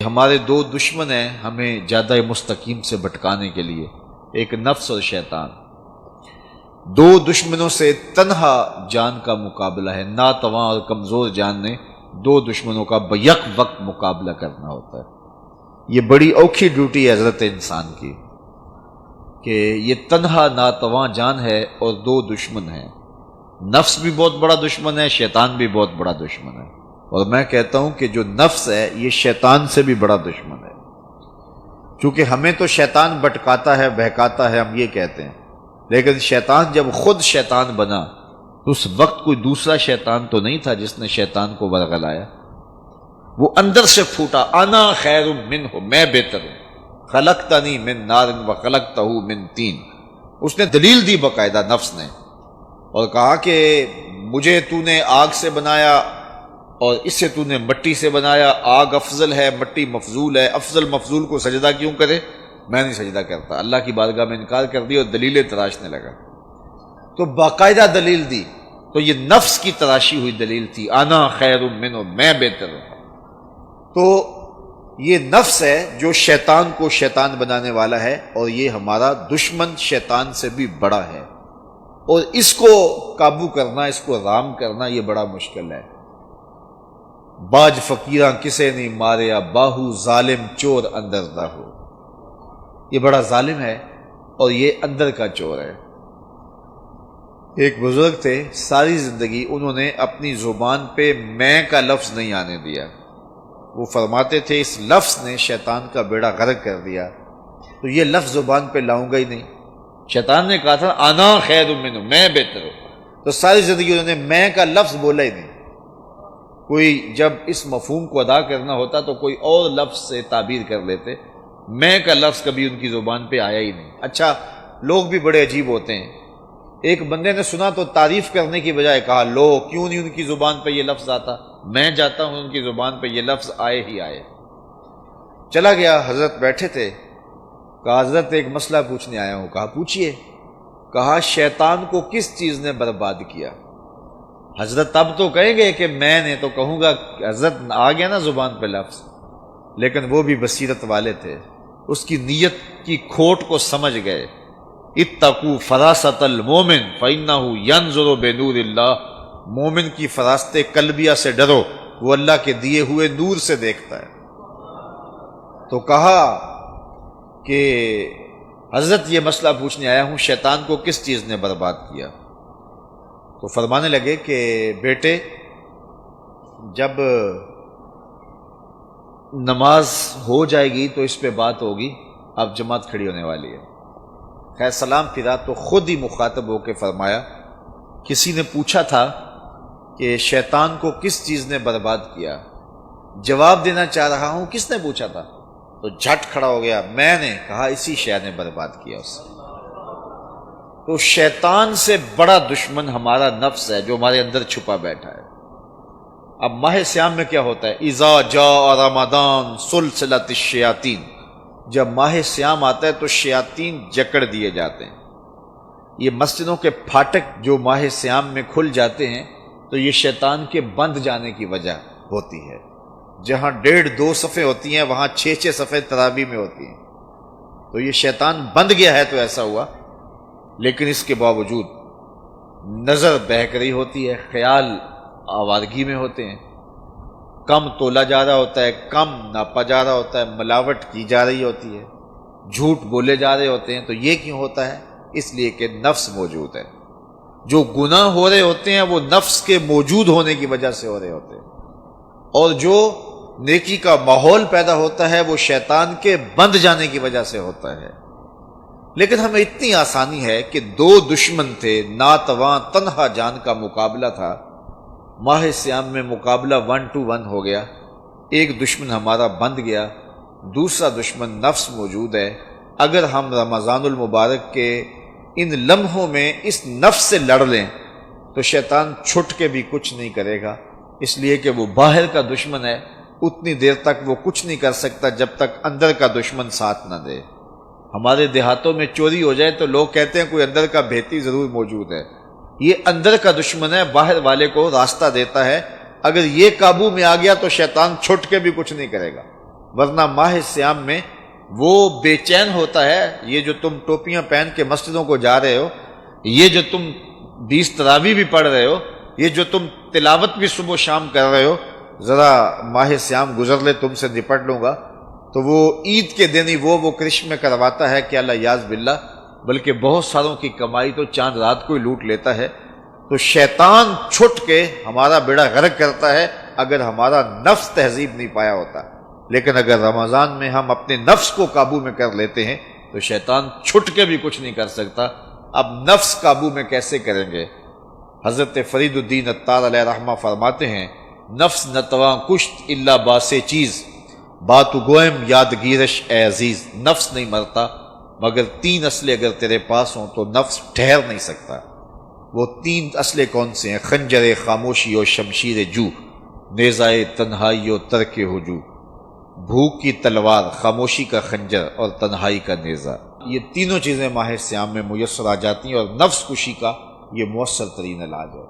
ہمارے دو دشمن ہیں ہمیں زیادہ مستقیم سے بھٹکانے کے لیے، ایک نفس اور شیطان۔ دو دشمنوں سے تنہا جان کا مقابلہ ہے، ناتواں اور کمزور جان نے دو دشمنوں کا بیک وقت مقابلہ کرنا ہوتا ہے۔ یہ بڑی اوکھی ڈیوٹی ہے حضرت انسان کی کہ یہ تنہا ناتواں جان ہے اور دو دشمن ہیں، نفس بھی بہت بڑا دشمن ہے، شیطان بھی بہت بڑا دشمن ہے، اور میں کہتا ہوں کہ جو نفس ہے یہ شیطان سے بھی بڑا دشمن ہے، چونکہ ہمیں تو شیطان بھٹکاتا ہے، بہکاتا ہے، ہم یہ کہتے ہیں، لیکن شیطان جب خود شیطان بنا تو اس وقت کوئی دوسرا شیطان تو نہیں تھا جس نے شیطان کو ورغلایا، وہ اندر سے پھوٹا، انا خیر منہ، میں بہتر ہوں، خلقتنی من نار وخلقتہ من طین۔ اس نے دلیل دی باقاعدہ نفس نے، اور کہا کہ مجھے تو نے آگ سے بنایا اور اس سے تو نے مٹی سے بنایا، آگ افضل ہے، مٹی مفضول ہے، افضل مفضول کو سجدہ کیوں کرے؟ میں نہیں سجدہ کرتا۔ اللہ کی بارگاہ میں انکار کر دی اور دلیلیں تراشنے لگا، تو باقاعدہ دلیل دی، تو یہ نفس کی تراشی ہوئی دلیل تھی، انا خیر منہ، میں بہتر ہوں۔ تو یہ نفس ہے جو شیطان کو شیطان بنانے والا ہے، اور یہ ہمارا دشمن شیطان سے بھی بڑا ہے، اور اس کو قابو کرنا، اس کو رام کرنا یہ بڑا مشکل ہے۔ باج فقیراں کسے نہیں ماریا، باہو ظالم چور اندر نہ ہو۔ یہ بڑا ظالم ہے اور یہ اندر کا چور ہے۔ ایک بزرگ تھے، ساری زندگی انہوں نے اپنی زبان پہ میں کا لفظ نہیں آنے دیا۔ وہ فرماتے تھے اس لفظ نے شیطان کا بیڑا غرق کر دیا، تو یہ لفظ زبان پہ لاؤں گا ہی نہیں۔ شیطان نے کہا تھا انا خیر منہ، میں بہتر ہوں، تو ساری زندگی انہوں نے میں کا لفظ بولا ہی نہیں۔ کوئی جب اس مفہوم کو ادا کرنا ہوتا تو کوئی اور لفظ سے تعبیر کر لیتے، میں کا لفظ کبھی ان کی زبان پہ آیا ہی نہیں۔ اچھا، لوگ بھی بڑے عجیب ہوتے ہیں، ایک بندے نے سنا تو تعریف کرنے کی بجائے کہا لو کیوں نہیں ان کی زبان پہ یہ لفظ آتا، میں جاتا ہوں ان کی زبان پہ یہ لفظ آئے ہی آئے۔ چلا گیا، حضرت بیٹھے تھے، کہا حضرت ایک مسئلہ پوچھنے آیا ہوں۔ کہا پوچھئے۔ کہا شیطان کو کس چیز نے برباد کیا؟ حضرت اب تو کہیں گے کہ میں نے، تو کہوں گا حضرت آ گیا نا زبان پہ لفظ، لیکن وہ بھی بصیرت والے تھے، اس کی نیت کی کھوٹ کو سمجھ گئے۔ اتقوا فراست المومن فإنہ ینظر بنور اللہ، مومن کی فراست قلبیہ سے ڈرو، وہ اللہ کے دیے ہوئے نور سے دیکھتا ہے۔ تو کہا کہ حضرت یہ مسئلہ پوچھنے آیا ہوں، شیطان کو کس چیز نے برباد کیا؟ تو فرمانے لگے کہ بیٹے، جب نماز ہو جائے گی تو اس پہ بات ہوگی، اب جماعت کھڑی ہونے والی ہے۔ خیر سلام پھرا تو خود ہی مخاطب ہو کے فرمایا، کسی نے پوچھا تھا کہ شیطان کو کس چیز نے برباد کیا؟ جواب دینا چاہ رہا ہوں، کس نے پوچھا تھا؟ تو جھٹ کھڑا ہو گیا، میں نے۔ کہا اسی شے نے برباد کیا اسے۔ تو شیطان سے بڑا دشمن ہمارا نفس ہے جو ہمارے اندر چھپا بیٹھا ہے۔ اب ماہ سیام میں کیا ہوتا ہے؟ اذا جاء رمضان سلسلۃ الشیاطین، جب ماہ سیام آتا ہے تو شیاطین جکڑ دیے جاتے ہیں۔ یہ مسجدوں کے پھاٹک جو ماہ سیام میں کھل جاتے ہیں تو یہ شیطان کے بند جانے کی وجہ ہوتی ہے۔ جہاں 1.5-2 صفیں ہوتی ہیں وہاں 6 صفیں تراویح میں ہوتی ہیں، تو یہ شیطان بند گیا ہے تو ایسا ہوا، لیکن اس کے باوجود نظر بہک رہی ہوتی ہے، خیال آوارگی میں ہوتے ہیں، کم تولا جا رہا ہوتا ہے، کم ناپا جا رہا ہوتا ہے، ملاوٹ کی جا رہی ہوتی ہے، جھوٹ بولے جا رہے ہوتے ہیں۔ تو یہ کیوں ہوتا ہے؟ اس لیے کہ نفس موجود ہے۔ جو گناہ ہو رہے ہوتے ہیں وہ نفس کے موجود ہونے کی وجہ سے ہو رہے ہوتے ہیں، اور جو نیکی کا ماحول پیدا ہوتا ہے وہ شیطان کے بند جانے کی وجہ سے ہوتا ہے۔ لیکن ہمیں اتنی آسانی ہے کہ دو دشمن تھے، ناتواں تنہا جان کا مقابلہ تھا، ماہ سیام میں مقابلہ 1 to 1 ہو گیا، ایک دشمن ہمارا بند گیا، دوسرا دشمن نفس موجود ہے۔ اگر ہم رمضان المبارک کے ان لمحوں میں اس نفس سے لڑ لیں تو شیطان چھٹ کے بھی کچھ نہیں کرے گا، اس لیے کہ وہ باہر کا دشمن ہے، اتنی دیر تک وہ کچھ نہیں کر سکتا جب تک اندر کا دشمن ساتھ نہ دے۔ ہمارے دیہاتوں میں چوری ہو جائے تو لوگ کہتے ہیں کوئی اندر کا بھیتی ضرور موجود ہے، یہ اندر کا دشمن ہے، باہر والے کو راستہ دیتا ہے۔ اگر یہ قابو میں آ گیا تو شیطان چھٹ کے بھی کچھ نہیں کرے گا۔ ورنہ ماہ سیام میں وہ بے چین ہوتا ہے. یہ جو تم ٹوپیاں پہن کے مسجدوں کو جا رہے ہو، یہ جو تم 20 تراویح بھی پڑھ رہے ہو، یہ جو تم تلاوت بھی صبح و شام کر رہے ہو، ذرا ماہ سیام گزر لے، تم سے نپٹ لوں گا. تو وہ عید کے دن ہی وہ کرشمے کرواتا ہے کہ اللہ یاز باللہ، بلکہ بہت ساروں کی کمائی تو چاند رات کو ہی لوٹ لیتا ہے. تو شیطان چھٹ کے ہمارا بیڑا غرق کرتا ہے اگر ہمارا نفس تہذیب نہیں پایا ہوتا. لیکن اگر رمضان میں ہم اپنے نفس کو قابو میں کر لیتے ہیں تو شیطان چھٹ کے بھی کچھ نہیں کر سکتا. اب نفس قابو میں کیسے کریں گے؟ حضرت فرید الدین عطار علیہ رحمہ فرماتے ہیں، نفس نتواں کشت الا باسے چیز، باتو گوئم یادگیرش اے عزیز. نفس نہیں مرتا مگر 3 اسلحے اگر تیرے پاس ہوں تو نفس ٹھہر نہیں سکتا. وہ 3 اسلحے کون سے ہیں؟ خنجر خاموشی و شمشیر جو، نیزائے تنہائی و ترک ہجو. بھوک کی تلوار، خاموشی کا خنجر اور تنہائی کا نیزہ، یہ تینوں چیزیں ماہ سیام میں میسر آ جاتی ہیں، اور نفس کشی کا یہ مؤثر ترین علاج ہے.